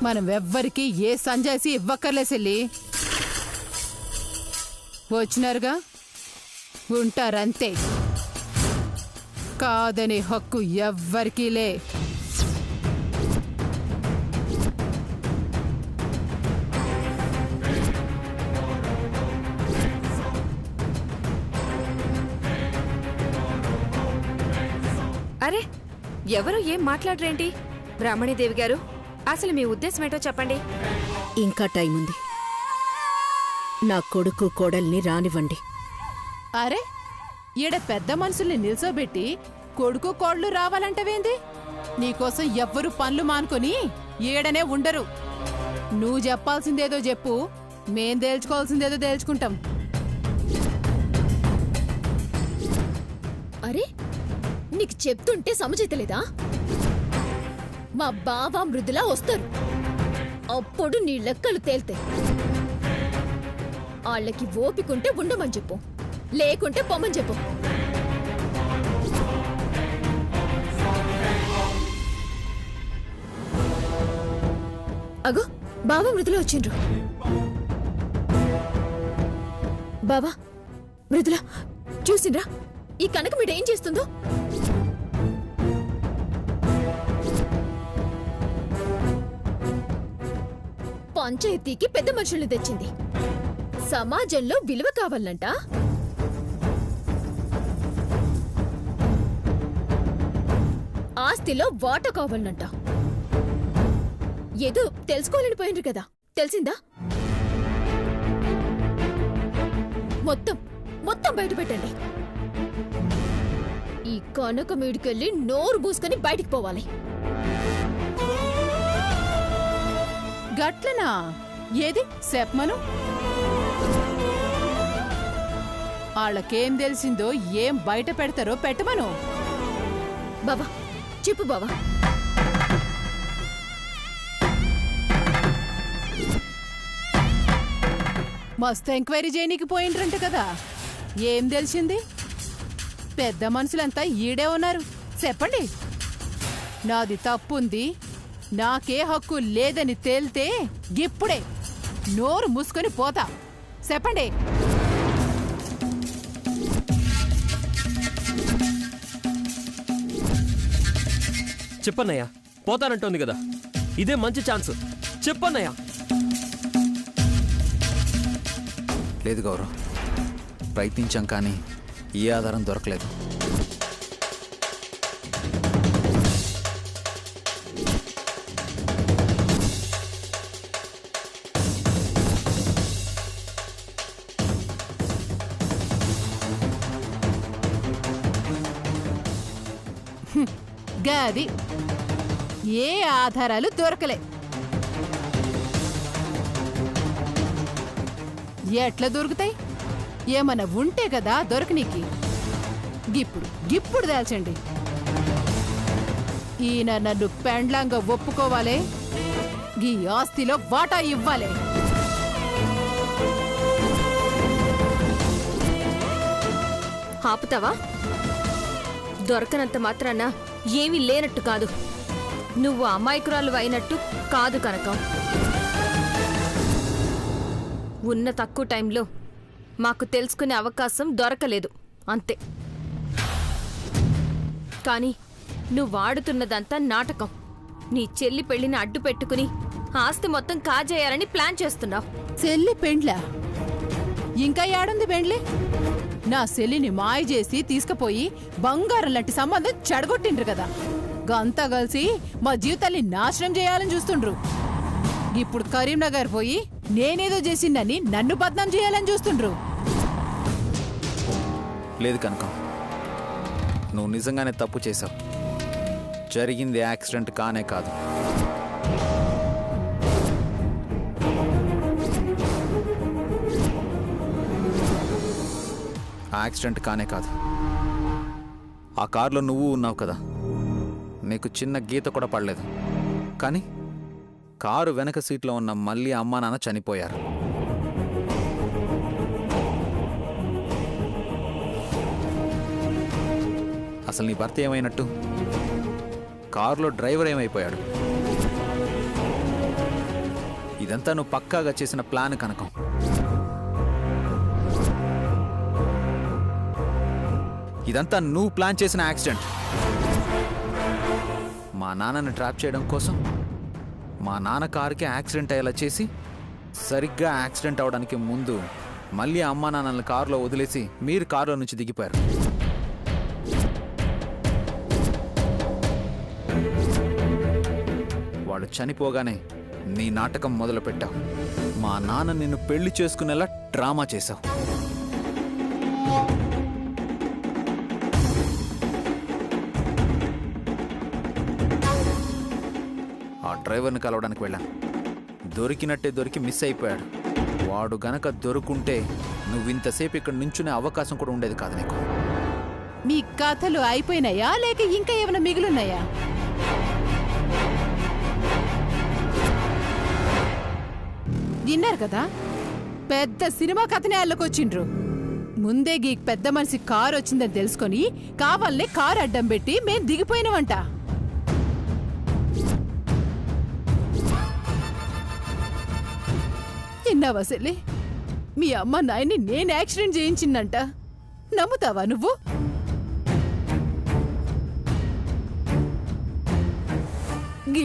మనం ఎవ్వరికి ఏ సంజాయిసి ఇవ్వక్కర్లే చెల్లి. వచ్చినారుగా ఉంటారంతే. కాదనే హక్కు ఎవ్వరికీ లే. అరే, ఎవరు ఏం మాట్లాడరేంటి? బ్రాహ్మణీదేవి గారు, అసలు మీ ఉద్దేశం ఏంటో చెప్పండి. ఇంకా టైం ఉంది. నా కొడుకు కోడల్ని రానివ్వండి. అరే, ఈడ పెద్ద మనుషుల్ని నిల్చోబెట్టి కొడుకు కోళ్లు రావాలంటవేంది? నీకోసం ఎవ్వరు పనులు మానుకొని ఈడనే ఉండరు. నువ్వు చెప్పాల్సిందేదో చెప్పు, మేం తేల్చుకోవాల్సిందేదో తేల్చుకుంటాం. అరే, నీకు చెప్తుంటే సమజైతలేదా? మా బావ మృదులా వస్తారు, అప్పుడు నీ లెక్కలు తేల్తాయి. వాళ్ళకి ఓపికుంటే ఉండమని చెప్పు, లేకుంటే పొమ్మని చెప్పు. అగో, బావ మృదుల వచ్చిండ్రు. బావా, మృదుల చూసిండ్రా ఈ కనక మీడేం చేస్తుందో? పంచాయతీకి పెద్ద మనుషుల్ని తెచ్చింది. సమాజంలో విలువ కావాలంట. ఆస్తిలో వాటా కావాలంట. ఏదో తెలుసుకోవాలని పోయిండ్రు కదా, తెలిసిందా? మొత్తం మొత్తం బయట పెట్టండి. ఈ కనక మీడికెళ్ళి నోరు పూసుకొని బయటికి పోవాలి. గట్లనా? ఏది చెప్పమను. వాళ్ళకేం తెలిసిందో, ఏం బయట పెడతారో పెట్టమను. బావా చెప్పు బావా. మస్తు ఎంక్వైరీ చేయనీకి పోయిండ్రంట కదా, ఏం తెలిసింది? పెద్ద మనుషులంతా ఈడే ఉన్నారు, చెప్పండి. నాది తప్పుంది, నాకే హక్కు లేదని తేల్తే ఇప్పుడే నోరు మూసుకొని పోతా. చెప్పండి. చెప్పన్నయ్యా, పోతానంటోంది కదా, ఇదే మంచి ఛాన్స్. చెప్పన్నయ్యా. లేదు గౌరవ్, ప్రయత్నించాం కానీ ఏ ఆధారం దొరకలేదు. గాది ఏ ఆధారాలు దొరకలే. ఎట్లా దొరుకుతాయి? ఏమన్నా ఉంటే కదా దొరకనీకి. గిప్పుడు దాల్చండి. ఈయన నన్ను పెండ్లాంగా ఒప్పుకోవాలే, ఈ ఆస్తిలో వాటా ఇవ్వాలే. ఆపుతావా? దొరకనంత మాత్రాన ఏమీ లేనట్టు కాదు. నువ్వు అమాయకురాలు అయినట్టు కాదు కనకం. ఉన్న తక్కువ టైంలో మాకు తెలుసుకునే అవకాశం దొరకలేదు, అంతే. కానీ నువ్వు ఆడుతున్నదంతా నాటకం. నీ చెల్లి పెళ్లిని అడ్డు పెట్టుకుని ఆస్తి మొత్తం కాజేయాలని ప్లాన్ చేస్తున్నావు. చెల్లి పెండ్లా? ఇంకా ఏడుంది పెండ్లి? నా చెల్లిని మాయ చేసి తీసుకుపోయి బంగారం లాంటి సంబంధం చెడగొట్టిండ్రు కదా. గంతా కలిసి మా జీవితాన్ని నాశనం చేయాలని చూస్తుండ్రు. ఇప్పుడు కరీంనగర్ పోయి నేనేదో చేసిందని నన్ను బద్నాం చేయాలని చూస్తుండ్రు. లేదు కనుక, నువ్వు నిజంగానే తప్పు చేశావు. జరిగింది యాక్సిడెంట్ కానే కాదు. యాక్సిడెంట్ కానే కాదు. ఆ కారులో నువ్వు ఉన్నావు కదా, నీకు చిన్న గీత కూడా పడలేదు. కానీ కారు వెనక సీట్లో ఉన్న మళ్ళీ అమ్మా నాన్న చనిపోయారు. అసలు నీ భర్త ఏమైనట్టు? కారులో డ్రైవర్ ఏమైపోయాడు? ఇదంతా నువ్వు పక్కాగా చేసిన ప్లాన్ కనకం. ఇదంతా నువ్వు ప్లాన్ చేసిన యాక్సిడెంట్. మా నాన్నని ట్రాప్ చేయడం కోసం మా నాన్న కారుకి యాక్సిడెంట్ అయ్యేలా చేసి సరిగ్గా యాక్సిడెంట్ అవడానికి ముందు మళ్ళీ అమ్మా నాన్నల్ని కారులో వదిలేసి మీరు కారులో నుంచి దిగిపోయారు. వాళ్ళు చనిపోగానే నీ నాటకం మొదలుపెట్టావు. మా నాన్న నిన్ను పెళ్లి చేసుకునేలా డ్రామా చేశావు. ఆ డ్రైవర్ని కలవడానికి వెళ్ళాను. దొరికినట్టే దొరికి మిస్ అయిపోయాడు. వాడు గనక దొరుకుంటే నువ్వు ఇంతసేపు ఇక్కడ నుంచునే అవకాశం కూడా ఉండేది కాదు నీకు. మీ కథలు అయిపోయినాయా లేక ఇంకా ఏమైనా మిగులున్నాయా? విన్నారు కదా, పెద్ద సినిమా కథనే అల్లకొచ్చిండ్రు. ముందే గీ పెద్ద మనిషి కారు వచ్చిందని తెలుసుకొని కావాలనే కారు అడ్డం పెట్టి మేం దిగిపోయినామంట. విన్నావా సెల్లి? మీ అమ్మ నాయన్ని నేను యాక్సిడెంట్ చేయించిందంట. నమ్ముతావా నువ్వు?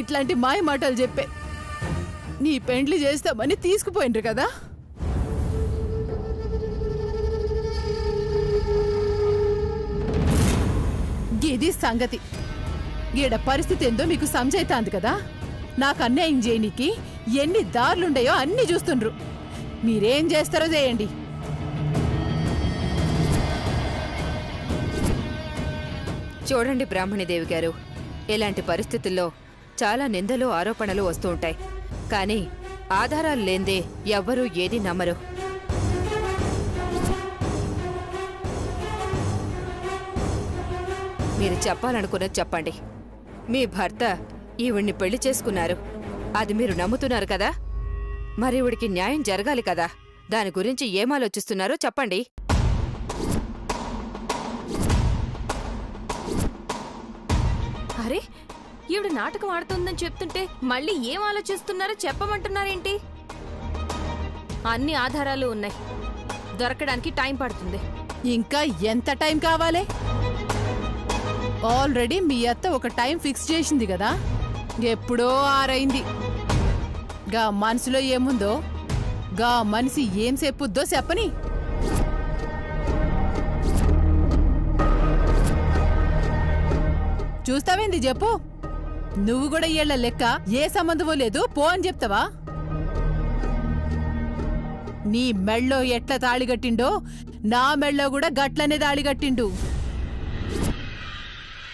ఇట్లాంటి మాయ మాటలు చెప్పే నీ పెండ్లి చేస్తామని తీసుకుపోయిండ్రు కదా. ఇది సంగతి. ఈడ పరిస్థితి ఏందో మీకు సంజైతాంది కదా. నాకు అన్యాయం చేయనీకి ఎన్ని దారులుండాయో అన్ని చూస్తుండ్రు. మీరేం చేస్తారో చేయండి. చూడండి బ్రాహ్మణిదేవి గారు, ఇలాంటి పరిస్థితుల్లో చాలా నిందలు ఆరోపణలు వస్తూ ఉంటాయి. కానీ ఆధారాలు లేందే ఎవ్వరూ ఏది నమ్మరు. మీరు చెప్పాలనుకున్నది చెప్పండి. మీ భర్త ఈవిడ్ని పెళ్లి చేసుకున్నారు, అది మీరు నమ్ముతున్నారు కదా. మరి ఈవిడికి న్యాయం జరగాలి కదా. దాని గురించి ఏం ఆలోచిస్తున్నారో చెప్పండి. అరే, ఈవిడ నాటకం ఆడుతుందని చెప్తుంటే మళ్ళీ ఏం ఆలోచిస్తున్నారో చెప్పమంటున్నారేంటి? అన్ని ఆధారాలు ఉన్నాయి, దొరకడానికి టైం పడుతుంది. ఇంకా ఎంత టైం కావాలి? ఆల్రెడీ మీ అత్త ఒక టైం ఫిక్స్ చేసింది కదా. ఎప్పుడో ఆరైంది. గా మనసులో ఏముందో గా మనిషి ఏం చెప్పుద్దో చెప్పని. చూస్తావేంది చెప్పు. నువ్వు కూడా ఏళ్ల లెక్క ఏ సంబంధమో లేదు పో అని చెప్తావా? నీ మెళ్ళో ఎట్లా తాళిగట్టిండో నా మెళ్ళో కూడా గట్లనే తాళిగట్టిండు.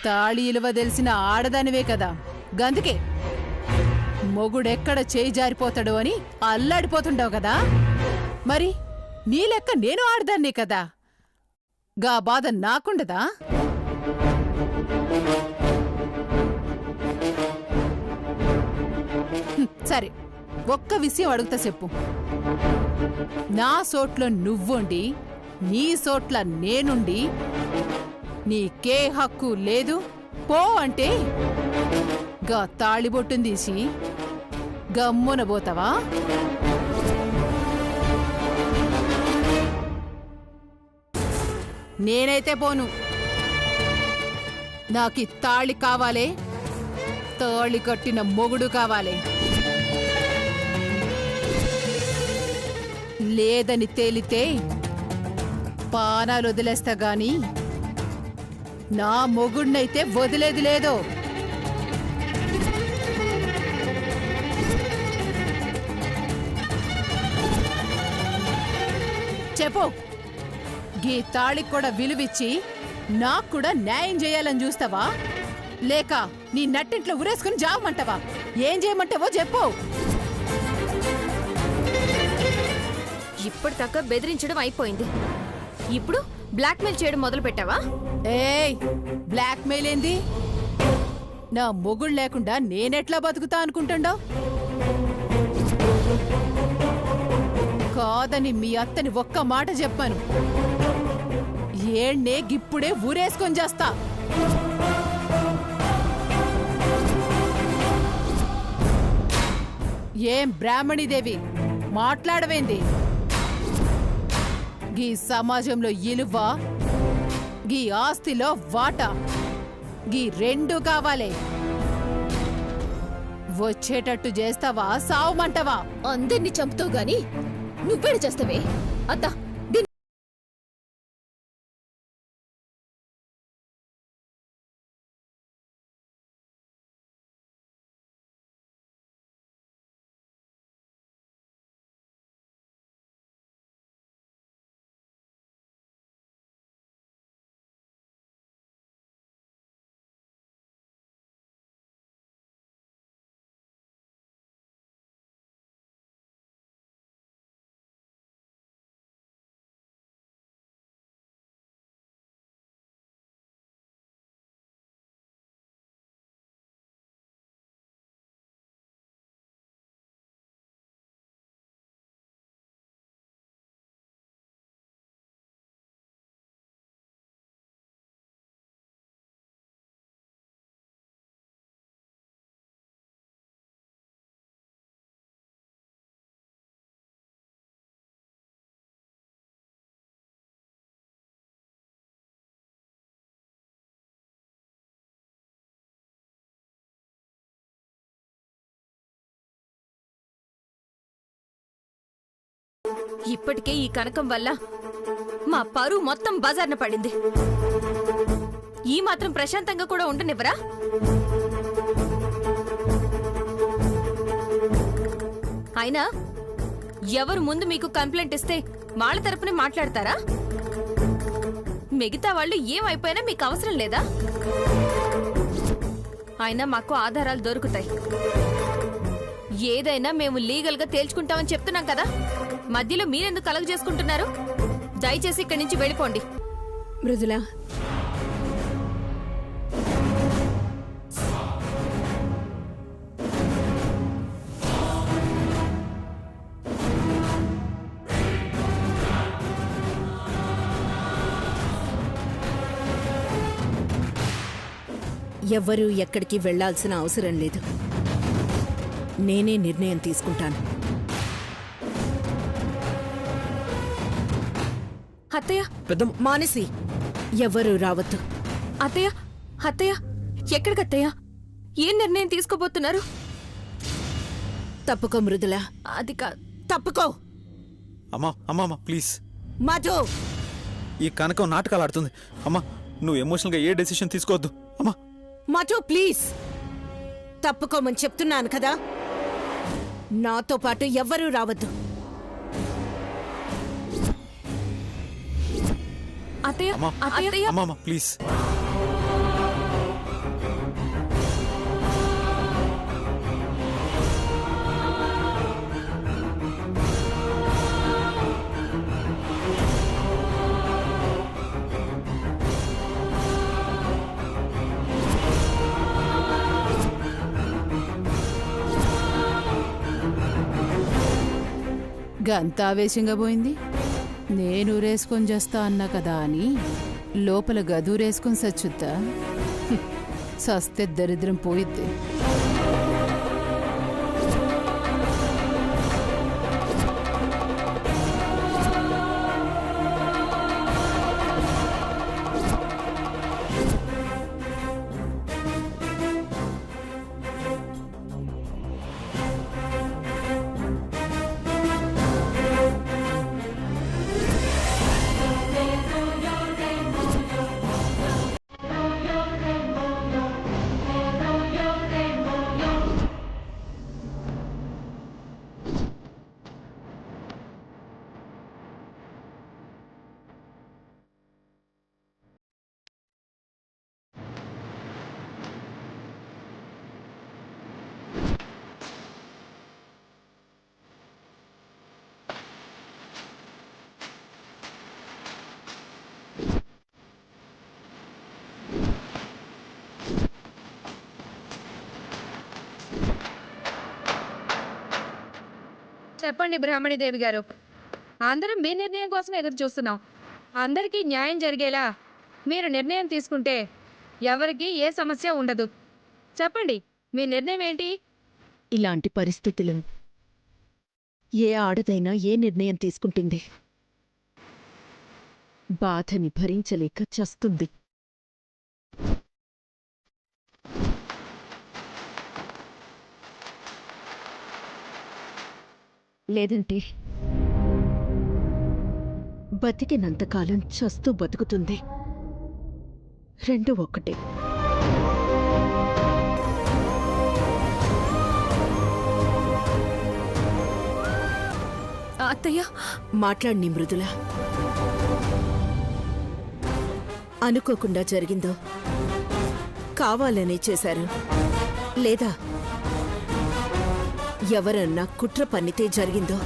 తాళి ఇలువ తెలిసిన ఆడదానివే కదా, గందుకే మొగుడెక్కడ చేయి జారిపోతాడో అని అల్లాడిపోతుండావు కదా. మరి నీ లెక్క నేను ఆడదాన్నే కదా, గా బాధ నాకుండదా? సరే, ఒక్క విషయం అడుగుతా చెప్పు. నా సోట్లో నువ్వుండి నీ సోట్ల నేనుండి నీకే హక్కు లేదు పో అంటే గా తాళిబొట్టును తీసి గమ్మున పోతావా? నేనైతే పోను. నాకి తాళి కావాలే, తాళి కట్టిన మొగుడు కావాలి. లేదని తేలితే పానాలు వదిలేస్తా గాని నా మొగుడినైతే వదిలేది లేదో. చెప్పు, గీ తాళికి కూడా విలువిచ్చి నాకు కూడా న్యాయం చేయాలని చూస్తావా లేక నీ నట్టింట్లో ఉరేసుకుని జావమంటావా? ఏం చేయమంటావో చెప్పు. ఇప్పటిదాకా బెదిరించడం అయిపోయింది, ఇప్పుడు బ్లాక్మెయిల్ చేయడం మొదలు పెట్టావా? ఏయ్, బ్లాక్మెయిల్ ఏంది? నా మొగుడు లేకుండా నేనెట్లా బతుకుతా అనుకుంటుండో? కాదని మీ అత్తని ఒక్క మాట చెప్పాను, ఏడ్నే గిప్పుడే ఊరేసుకొని చేస్తా. ఏం బ్రాహ్మణీదేవి మాట్లాడవేంది? గీ సమాజంలో ఇలువ, గీ ఆస్తిలో వాటా, గీ రెండు కావాలే. వచ్చేటట్టు చేస్తావా సావుమంటవా? అందరినీ చంపుతావు గాని నువ్వేడు చేస్తావే అత్త. ఇప్పటికే ఈ కనకం వల్ల మా పరువు మొత్తం బజార్న పడింది. ఈ మాత్రం ప్రశాంతంగా కూడా ఉండనివ్వరా? అయినా ఎవరు ముందు మీకు కంప్లైంట్ ఇస్తే వాళ్ళ తరపునే మాట్లాడతారా? మిగతా వాళ్ళు ఏమైపోయినా మీకు అవసరం లేదా? అయినా మాకు ఆధారాలు దొరుకుతాయి. ఏదైనా మేము లీగల్ గా తేల్చుకుంటామని చెప్తున్నాం కదా, మధ్యలో మీరెందుకు కలగ చేసుకుంటున్నారు? దయచేసి ఇక్కడి నుంచి వెళ్ళిపోండి. మృదుల, ఎవ్వరూ ఎక్కడికి వెళ్లాల్సిన అవసరం లేదు. నేనే నిర్ణయం తీసుకుంటాను. అత్తయ్య, పెద్దమ్మ, మానసి, ఎవ్వరూ రావద్దు. అత్తయ్య, అత్తయ్య, ఎక్కడికత్తయ్య? ఏం నిర్ణయం తీసుకోబోతున్నారు? తప్పుకో మృదుల, అది తప్పుకో. అమ్మా అమ్మా అమ్మా ప్లీజ్. మధు, ఈ కనకం నాటకాలు ఆడుతుంది. అమ్మా నువ్వు ఎమోషనల్గా ఏ డెసిషన్ తీసుకోవద్దు. అమ్మా మధు ప్లీజ్, తప్పుకోమని చెప్తున్నాను కదా. నాతో పాటు ఎవ్వరూ రావద్దు. అత్తయ్య, అమ్మా అత్తయ్య, అమ్మా అమ్మా ప్లీజ్. గంత ఆవేశంగా పోయింది. నేను ఊరేసుకొని చేస్తా అన్నా కదా అని లోపల గదూరేసుకొని సచ్చుద్దా? సస్తే దరిద్రం పోయిద్ది. చెప్పండి బ్రాహ్మణీదేవి గారు. అందరం మీ నిర్ణయం కోసం ఎదురు చూస్తున్నాం. అందరికీ న్యాయం జరిగేలా మీరు నిర్ణయం తీసుకుంటే ఎవరికి ఏ సమస్య ఉండదు. చెప్పండి, మీ నిర్ణయం ఏంటి? ఇలాంటి పరిస్థితులు ఏ ఆడదైనా ఏ నిర్ణయం తీసుకుంటుంది? బాధని భరించలేక చస్తుంది. లేదంటే బతికినంతకాలం చస్తూ బతుకుతుంది. రెండు ఒక్కటే. అత్తయ్య, మాట్లాడి మృదుల. అనుకోకుండా జరిగిందో, కావాలనే చేశారు, లేదా ఎవరన్నా కుట్ర పన్నితే జరిగిందో,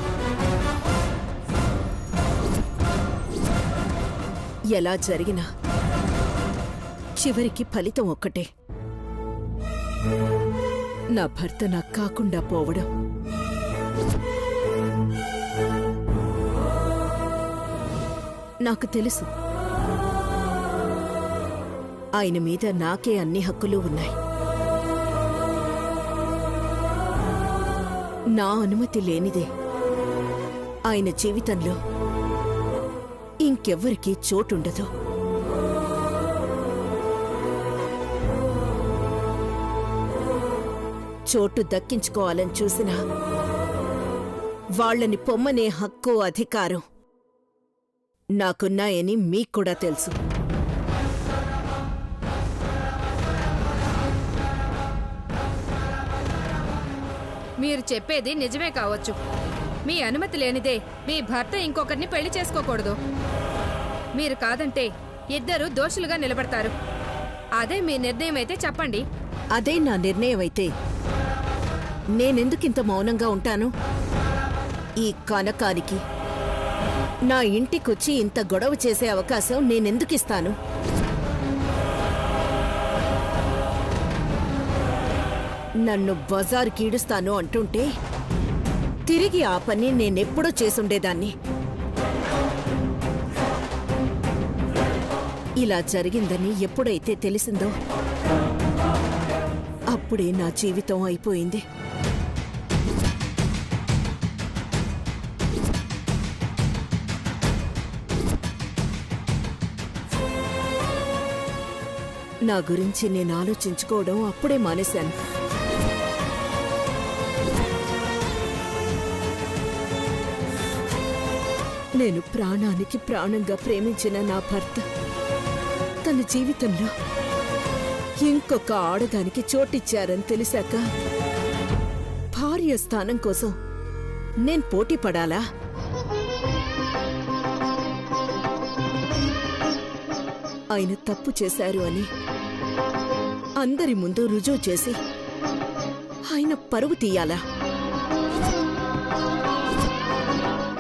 ఎలా జరిగినా చివరికి ఫలితం ఒక్కటే. నా భర్త నాకు కాకుండా పోవడం. నాకు తెలుసు ఆయన మీద నాకే అన్ని హక్కులు ఉన్నాయి. నా అనుమతి లేనిదే ఆయన జీవితంలో ఇంకెవ్వరికీ చోటుండదు. చోటు దక్కించుకోవాలని చూసినా వాళ్ళని పొమ్మనే హక్కు, అధికారం నాకున్నాయని మీక్కూడా తెలుసు. మీరు చెప్పేది నిజమే కావచ్చు. మీ అనుమతి లేనిదే మీ భర్త ఇంకొకరిని పెళ్లి చేసుకోకూడదు. మీరు కాదంటే ఇద్దరు దోషులుగా నిలబడతారు. అదే మీ నిర్ణయం అయితే చెప్పండి. అదే నా నిర్ణయం అయితే నేనెందుకింత మౌనంగా ఉంటాను? ఈ కనకానికి నా ఇంటికొచ్చి ఇంత గొడవ చేసే అవకాశం నేనెందుకిస్తాను? నన్ను బజారు కీడుస్తాను అంటుంటే తిరిగి ఆ పని నేనెప్పుడో చేసుండేదాన్ని. ఇలా జరిగిందని ఎప్పుడైతే తెలిసిందో అప్పుడే నా జీవితం అయిపోయింది. నా గురించి నేను ఆలోచించుకోవడం అప్పుడే మానేశాను. నేను ప్రాణానికి ప్రాణంగా ప్రేమించిన నా భర్త తన జీవితంలో ఇంకొక ఆడదానికి చోటిచ్చారని తెలిసాక భార్య స్థానం కోసం నేను పోటీ పడాలా? ఆయన తప్పు చేశారు అని అందరి ముందు రుజువు చేసి ఆయన పరువు తీయాలా?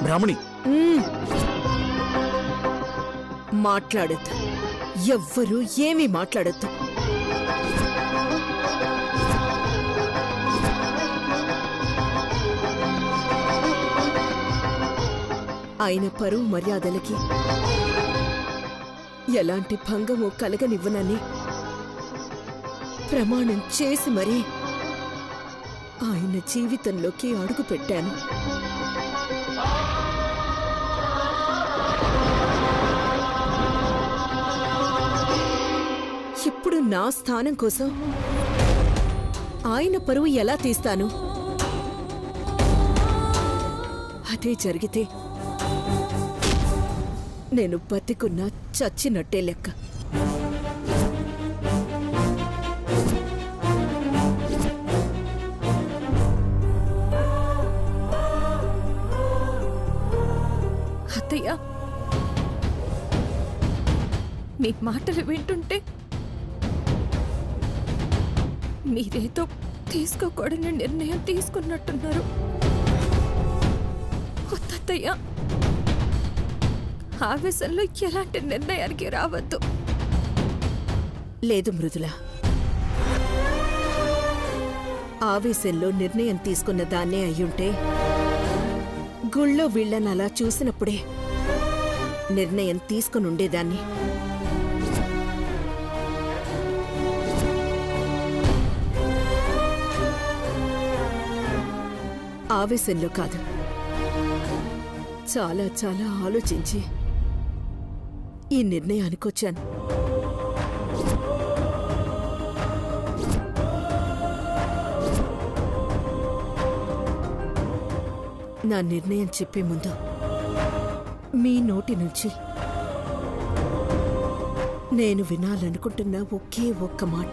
బ్రాహ్మణి, మాట్లాడద్దు. ఎవ్వరూ ఏమీ మాట్లాడద్దు. ఆయన పరువు మర్యాదలకి ఎలాంటి భంగమో కలగనివ్వనని ప్రమాణం చేసి మరీ ఆయన జీవితంలోకి అడుగు పెట్టాను. ఇప్పుడు నా స్థానం కోసం ఆయన పరువు ఎలా తీస్తాను? అదే జరిగితే నేను బతికున్నా చచ్చినట్టే లెక్క. అత్తయ్య, మీ మాటలు వింటుంటే మీరేదో తీసుకోకూడని నిర్ణయం తీసుకున్నట్టున్నారు. వద్దత్తయ్య, ఆవేశంలో ఎలాంటి నిర్ణయానికి రావద్దు. లేదు మృదుల, ఆవేశంలో నిర్ణయం తీసుకున్న దాన్నే అయ్యుంటే గుళ్ళో వీళ్ళని అలా చూసినప్పుడే నిర్ణయం తీసుకునుండేదాన్ని. ఆవేశంలో కాదు, చాలా చాలా ఆలోచించి ఈ నిర్ణయానికి వచ్చాను. నా నిర్ణయం చెప్పే ముందు మీ నోటి నుంచి నేను వినాలనుకుంటున్న ఒకే ఒక్క మాట.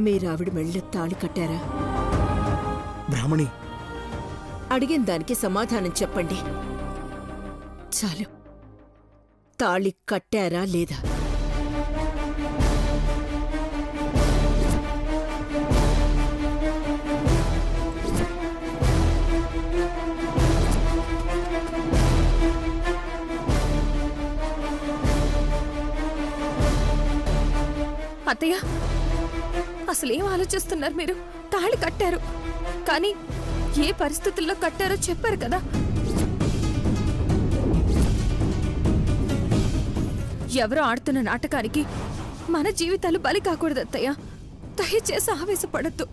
మీరావిడ మెళ్ళ తాళి కట్టారా? బ్రాహ్మణి, అడిగిన దానికి సమాధానం చెప్పండి చాలు. తాళి కట్టారా లేదా? అత్తయ్య, అసలేం ఆలోచిస్తున్నారు మీరు? తాళి కట్టారు, కానీ ఏ పరిస్థితుల్లో కట్టారో చెప్పారు కదా. ఎవరో ఆడుతున్న నాటకానికి మన జీవితాలు బలి కాకూడదు అత్తయ్య. దయచేసి ఆవేశపడద్దు.